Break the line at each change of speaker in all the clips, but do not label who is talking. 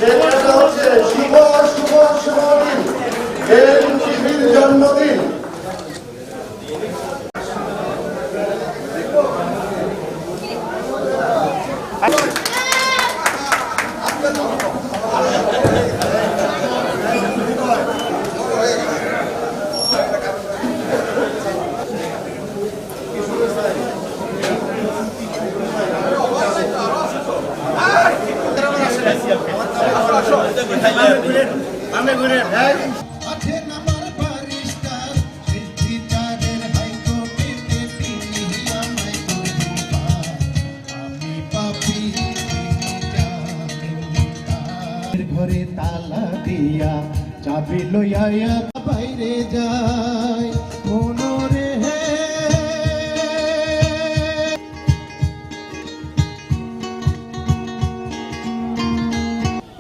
এটা হচ্ছে শুভ শুভ শুভ দিন, এনসিপির জন্মদিন।
ঘরে তালা দিয়া চাবি লইয়া বাইরে যায় মনোরে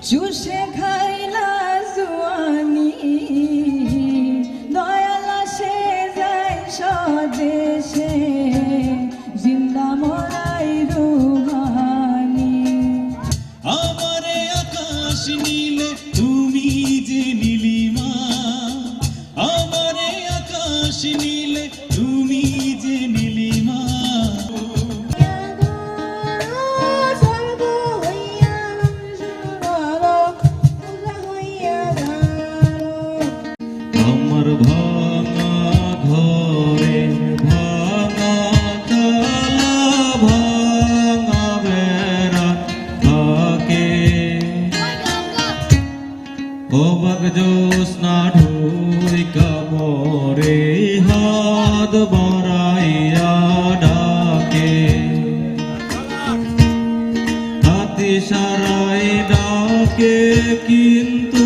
চুষে খাইলা জুয়ানি দয়ালা সে যায় স্বদেশে জিন্দা মরাই রুহানি
আমারে আকাশ নীলে তুমি যে নীলিমা, আমারে আকাশ নীলে তুমি যে নীলিমা। আমার ভাঙা ঘরে ভাঙা তালা ভাঙা বেড়া থাকে, অবাক জ্যোৎস্না ঢুইকা মরে হাত বাড়াইয়া ডাকে, হাতে সারাই ডাকে কিন্তু